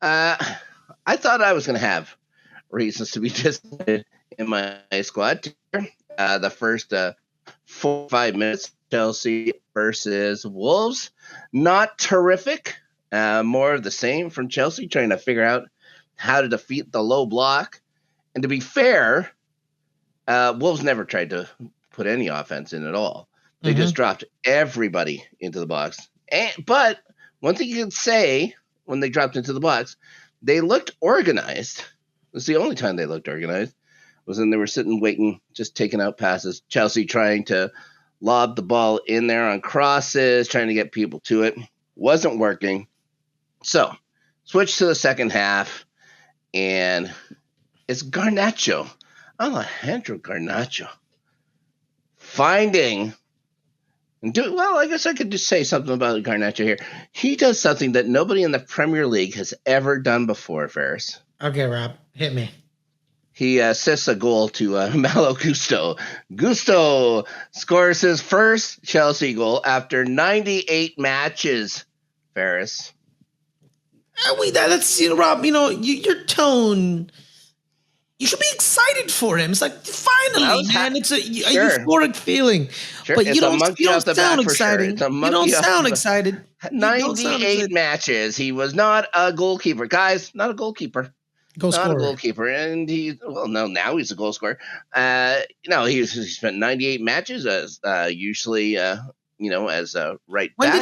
Uh, I thought I was going to have reasons to be disappointed in my squad. The first 4 or 5 minutes, Chelsea versus Wolves, not terrific. More of the same from Chelsea, trying to figure out how to defeat the low block. And to be fair, Wolves never tried to put any offense in at all. They just dropped everybody into the box. But one thing you can say when they dropped into the box, they looked organized. It was the only time they looked organized. Was when they were sitting waiting, just taking out passes. Chelsea trying to lob the ball in there on crosses, trying to get people to it. Wasn't working. So, switch to the second half, and it's Garnacho, Alejandro Garnacho, finding and do well. I guess I could just say something about Garnacho here. He does something that nobody in the Premier League has ever done before, Ferris. Okay, Rob, hit me. He assists a goal to Malo Gusto. Gusto scores his first Chelsea goal after 98 matches, Ferris. That's, Rob, your tone, you should be excited for him. It's like, finally, man, it's a euphoric feeling. Sure. But you don't sound excited. Sure. You don't sound excited. 98 matches. He was not a goalkeeper. Guys, not a goalkeeper. Not a goalkeeper. And now he's a goal scorer. He spent 98 matches as usually as a right back.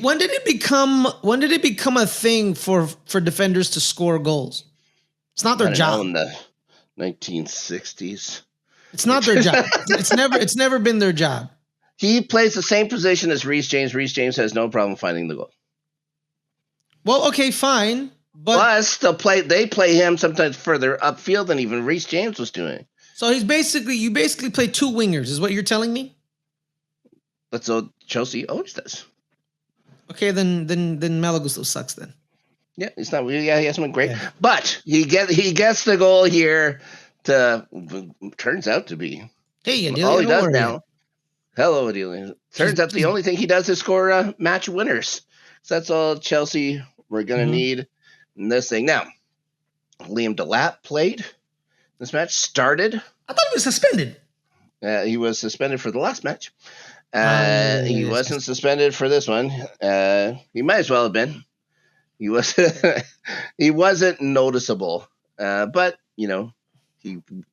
When did it become a thing for defenders to score goals? It's not their job. In the 1960s. It's not their job. It's never been their job. He plays the same position as Reece James. Reece James has no problem finding the goal. Well, okay, fine. But plus, they play him sometimes further upfield than even Reece James was doing. So you basically play two wingers, is what you're telling me? That's what Chelsea always does. Okay, then Malo Gusto sucks then. Yeah, he's not. Yeah, he hasn't been great, but he gets the goal here. Turns out to be. Hey, Adelia, all he does now. Hello, Adelia. Turns out the only thing he does is score match winners. So that's all Chelsea we're gonna need in this thing. Now, Liam Delap played this match. Started. I thought he was suspended. He was suspended for the last match. He wasn't suspended for this one. He might as well have been. He was. He wasn't noticeable, but he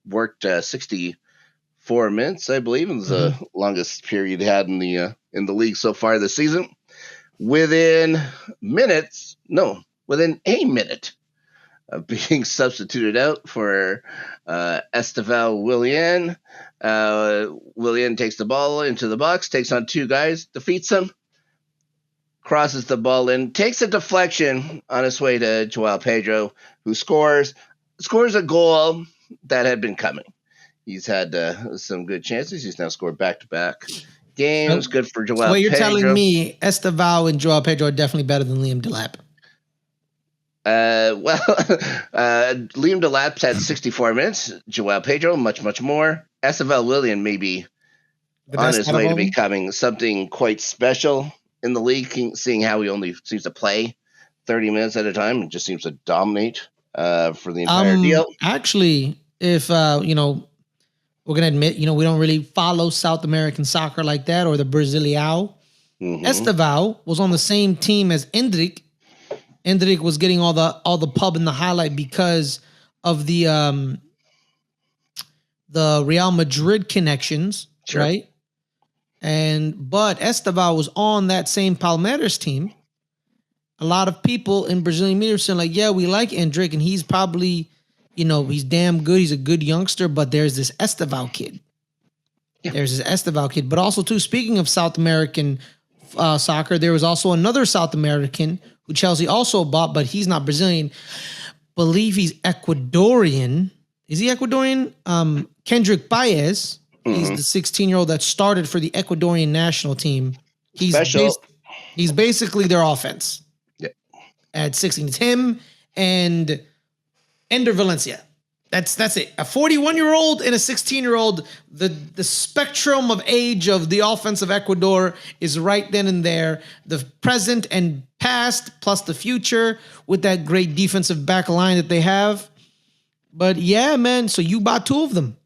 worked 64 minutes, I believe. It was the longest period he had in the league so far this season. Within a minute of being substituted out for Esteval Willian. Willian takes the ball into the box, takes on two guys, defeats them, crosses the ball in, takes a deflection on his way to Joao Pedro, who scores a goal that had been coming. He's had some good chances. He's now scored back-to-back games. Good for Joao Pedro. Well, you're telling me Esteval and Joao Pedro are definitely better than Liam Delap. Liam Delap's had 64 minutes. Joao Pedro, much more. Esteval Willian may be on his way to becoming something quite special in the league, seeing how he only seems to play 30 minutes at a time and just seems to dominate for the entire deal. Actually, if we're going to admit, we don't really follow South American soccer like that, or the Brasileão. Esteval was on the same team as Endrick. Endrick was getting all the pub in the highlight because of the Real Madrid connections, right? But Esteval was on that same Palmeiras team. A lot of people in Brazilian media are saying, like, yeah, we like Endrick, and he's probably, he's damn good. He's a good youngster, but there's this Esteval kid. But also, too, speaking of South American soccer, there was also another South American who Chelsea also bought, but he's not Brazilian. Believe he's Ecuadorian. Is he Ecuadorian? Kendrick Baez. He's the 16-year-old that started for the Ecuadorian national team. He's basically their offense. Yeah. At 16. It's him and Ender Valencia. That's it. A 41-year-old and a 16-year-old. The spectrum of age of the offense of Ecuador is right then and there. The present and past plus the future with that great defensive back line that they have. But yeah, man. So you bought two of them,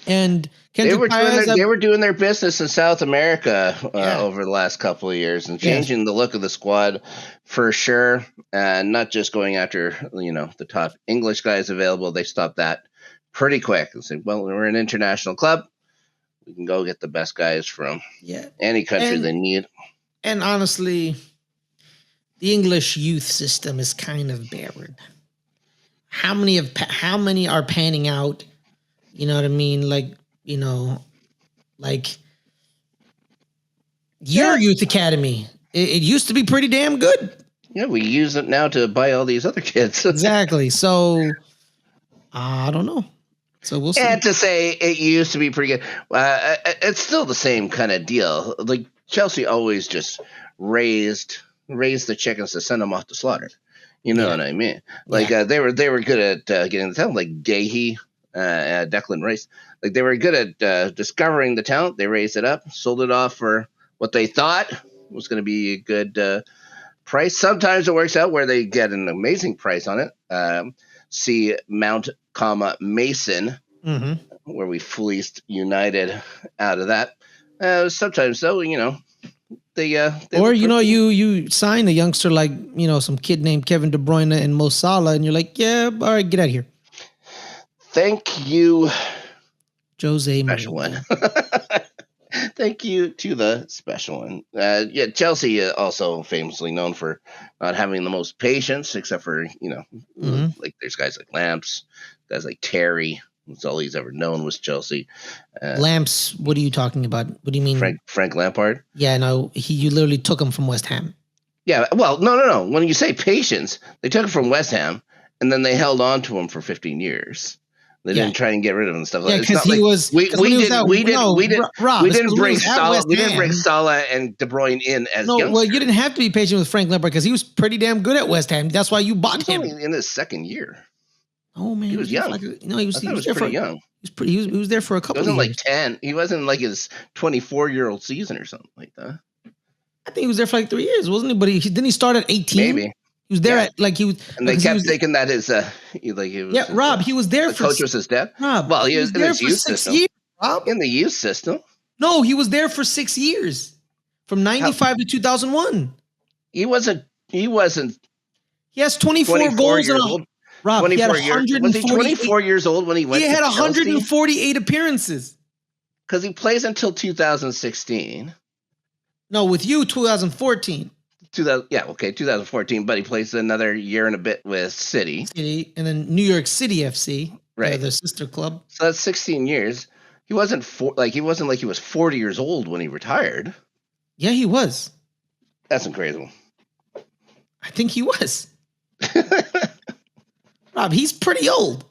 and they were doing their business in South America over the last couple of years and changing the look of the squad for sure. And not just going after, the top English guys available. They stopped that pretty quick and said, well, we're an international club. We can go get the best guys from any country they need. And honestly, the English youth system is kind of barren. How many are panning out? You know what I mean? Like your youth academy. It used to be pretty damn good. Yeah, we use it now to buy all these other kids. Exactly. So I don't know. So we'll see. And to say it used to be pretty good, it's still the same kind of deal. Like Chelsea always just raised the chickens to send them off to slaughter. You know what I mean? Like they were good at getting the talent, like Gahey, Declan Rice. Like they were good at discovering the talent. They raised it up, sold it off for what they thought was going to be a good price. Sometimes it works out where they get an amazing price on it. See Mount, Mason, where we fleeced United out of that. Sometimes though, they or you sign a youngster like some kid named Kevin De Bruyne and Mo Salah, and you're like, yeah, all right, get out of here. Thank you, Jose special one. Thank you to the special one. Chelsea also famously known for not having the most patience, except for like there's guys like Lamps, guys like Terry. That's all he's ever known was Chelsea. Lamps, what are you talking about? What do you mean? Frank Lampard? Yeah, no, you literally took him from West Ham. Yeah, well, no. When you say patience, they took him from West Ham, and then they held on to him for 15 years. They didn't try and get rid of him and stuff. Yeah, because we didn't bring Salah and De Bruyne in as youngsters. Well, you didn't have to be patient with Frank Lampard because he was pretty damn good at West Ham. That's why you bought him. Only in his second year. Oh man, he was young. He was pretty young. He was there for a couple. He wasn't of years. like 10. He wasn't like his 24-year-old season or something like that. I think he was there for like 3 years, wasn't he? But didn't he start at 18? Maybe. He was there at he was. And they kept thinking that his Rob, he was there for. Coach was his dad. Rob, well, he was in his youth 6 system. Years, Rob. In the youth system. No, he was there for 6 years, from 95 to 2001. He wasn't. He has 24 goals years old. Rob, he had 148. Was he 24 years old when he went? He had to 148 appearances. Because he plays until 2016. No, with you, 2014. 2014. But he plays another year and a bit with City, and then New York City FC, right, their sister club. So that's 16 years. He wasn't like he was 40 years old when he retired. Yeah, he was. That's incredible. I think he was. Rob, he's pretty old.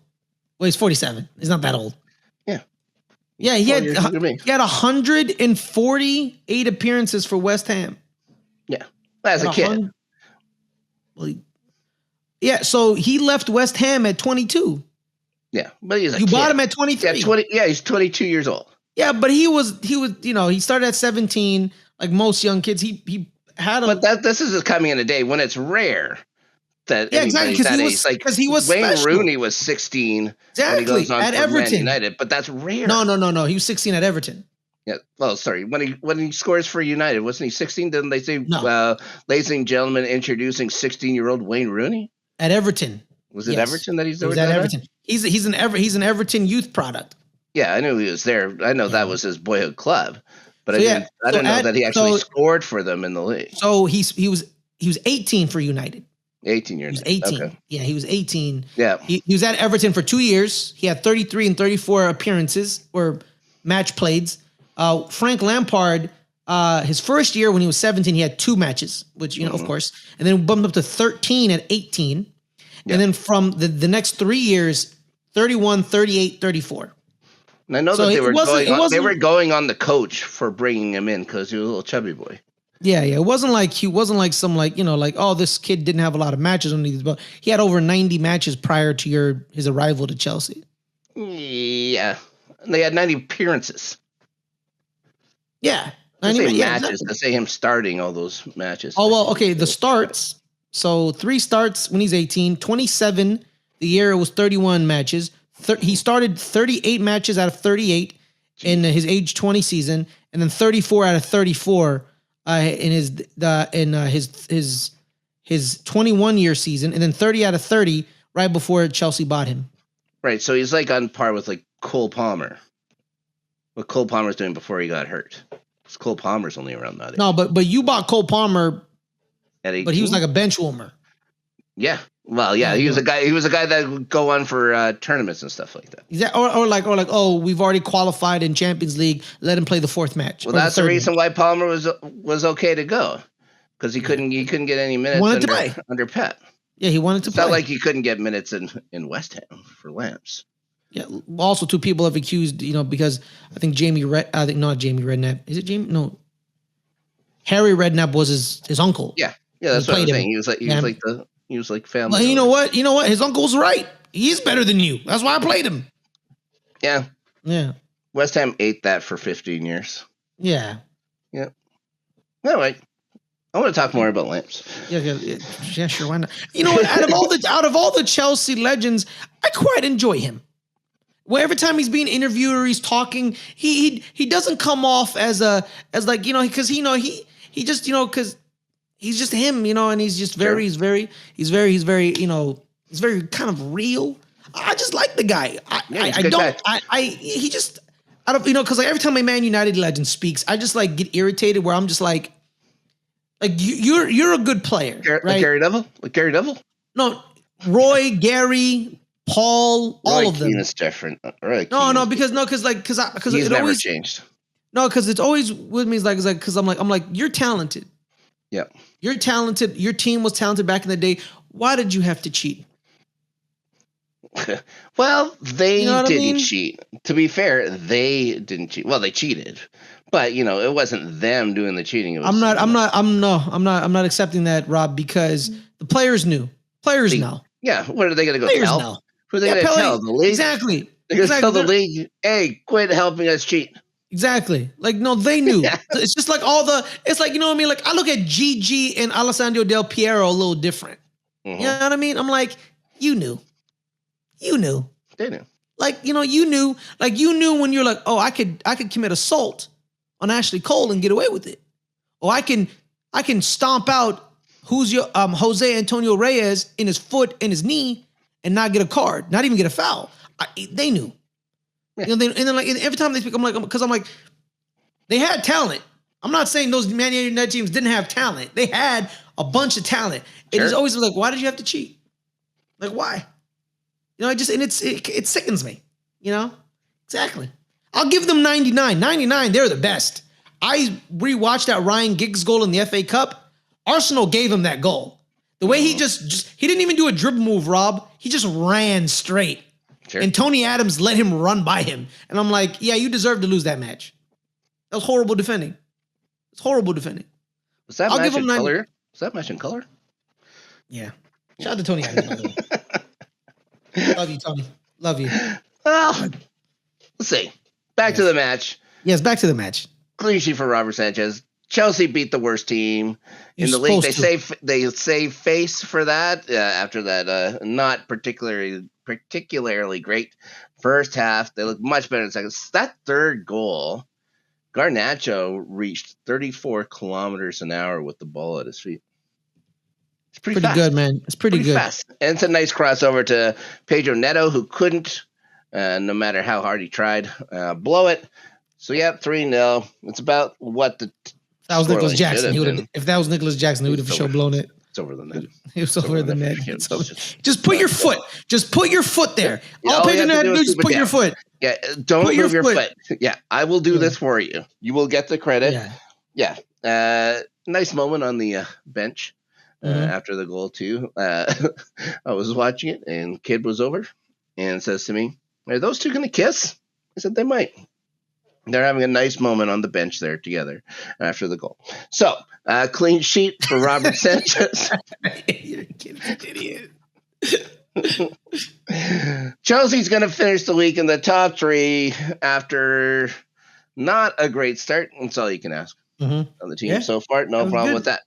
Well, he's 47. He's not that old. Yeah. Yeah, he had 148 appearances for West Ham. Yeah. As a kid. So he left West Ham at 22. Yeah, but he's a You kid. bought him at 23. Yeah, he's 22 years old. Yeah, but he was he started at 17 like most young kids. He had a But this is coming in a day when it's rare. Exactly, because he was Wayne special. Rooney was 16 when he goes on at for Everton. Man United, but that's rare. No. He was 16 at Everton. Yeah. Well, sorry. When he scores for United, wasn't he 16? Didn't they say, no. Ladies and gentlemen, introducing 16-year-old Wayne Rooney? At Everton. Was it Everton that he's there? At Everton. He's an Everton youth product. Yeah, I knew he was there. I know that was his boyhood club, but I didn't know that he actually scored for them in the league. So he was 18 for United. 18 years. He was 18. Okay. Yeah, he was 18. Yeah. He was at Everton for 2 years. He had 33 and 34 appearances or match plays. Frank Lampard, his first year when he was 17, he had 2 matches, which, of course, and then bumped up to 13 at 18. Yeah. And then from the next 3 years, 31, 38, 34. And I know that they were going on the coach for bringing him in because he was a little chubby boy. Yeah, yeah. It wasn't like some like, like, oh, this kid didn't have a lot of matches underneath his belt. He had over 90 matches prior to his arrival to Chelsea. Yeah. They had 90 appearances. Yeah. I say matches. Exactly. I say him starting all those matches. Oh, well, okay. The starts. So 3 starts when he's 18, 27. The year it was 31 matches. He started 38 matches out of 38 in his age 20 season, and then 34 out of 34 in his 21 year season, and then 30 out of 30 right before Chelsea bought him. Right. So he's like on par with like Cole Palmer. What Cole Palmer's doing before he got hurt. Because Cole Palmer's only around that age. No, but you bought Cole Palmer at 18? But he was like a bench warmer. Yeah. Well, yeah, he was a guy. He was a guy that would go on for tournaments and stuff like that. Or like, oh, we've already qualified in Champions League. Let him play the 4th match. Well, that's the reason why Palmer was okay to go, because he couldn't get any minutes under Pep. Yeah, he wanted to play. It's not like he couldn't get minutes in West Ham for Lamps. Yeah. Also, 2 people have accused, because I think not Jamie Redknapp. Is it Jamie? No. Harry Redknapp was his uncle. Yeah. Yeah, that's what I'm saying. He was like family. Well, you know what? His uncle's right. He's better than you. That's why I played him. Yeah. Yeah. West Ham ate that for 15 years. Yeah. Yeah. Anyway, I want to talk more about Lamps. Yeah, sure. Why not? You know what? Out of all the Chelsea legends, I quite enjoy him. Well, every time he's being interviewed or he's talking, he doesn't come off as like, because he just, because he's just him, and he's just very, sure. he's very kind of real. I just like the guy. Because like every time a Man United legend speaks, I just like get irritated where I'm just like you're a good player, right? Like Gary Neville? No, Roy, Gary, Paul, all of them. It's different. Right? No, because he's it never always changed. No, because it's always with me. Because I'm like you're talented. Yeah, you're talented. Your team was talented back in the day. Why did you have to cheat? Well, they didn't cheat. To be fair, they didn't cheat. Well, they cheated, but it wasn't them doing the cheating. It was I'm not accepting that, Rob, because the players knew. Players know. Yeah, what are they going to go tell? Know. Who are they going to tell? The league? Exactly. They're going to tell the league, hey, quit helping us cheat. Exactly. Like, no, they knew. Yeah. It's just like it's like, you know what I mean? Like, I look at Gigi and Alessandro Del Piero a little different. Mm-hmm. You know what I mean? I'm like, you knew. You knew. They knew. Like, you knew. Like, you knew when you're like, oh, I could commit assault on Ashley Cole and get away with it. Or I can stomp out Jose Antonio Reyes in his foot and his knee and not get a card, not even get a foul. They knew. Yeah. And then like every time they speak, I'm like, they had talent. I'm not saying those Man United teams didn't have talent. They had a bunch of talent. Sure. It is always like, why did you have to cheat? Like, why? It sickens me. Exactly. I'll give them 99. 99, they're the best. I rewatched that Ryan Giggs goal in the FA Cup. Arsenal gave him that goal. The way he he didn't even do a dribble move, Rob. He just ran straight. Sure. And Tony Adams let him run by him. And I'm like, yeah, you deserve to lose that match. That was horrible defending. It's horrible defending. Was that match in color? Was that match in color? Yeah. Shout out to Tony Adams. Love you, Tony. Love you. Well, let's see. Back to the match. Yes, back to the match. Clean sheet for Robert Sanchez. Chelsea beat the worst team in the league. They save face for that after that not particularly great first half. They look much better in second. That third goal, Garnacho reached 34 kilometers an hour with the ball at his feet. It's pretty fast. Good, man. It's pretty good. Fast. And it's a nice crossover to Pedro Neto, who couldn't, no matter how hard he tried, blow it. So, 3-0. It's about what the that was Nicholas Jackson. If that was Nicholas Jackson, he would have for sure blown it. It's over the net. It was over the net. Just put your foot. Just put your foot there. All Pedro had to do is put your foot. Yeah, don't move your foot. Yeah, I will do this for you. You will get the credit. Yeah. Nice moment on the bench after the goal, too. I was watching it, and Kid was over and says to me, are those two going to kiss? I said, they might. They're having a nice moment on the bench there together after the goal. So, clean sheet for Robert Sanchez. You're a kid's an idiot. Chelsea's going to finish the week in the top 3 after not a great start. That's all you can ask on the team so far. No problem with that.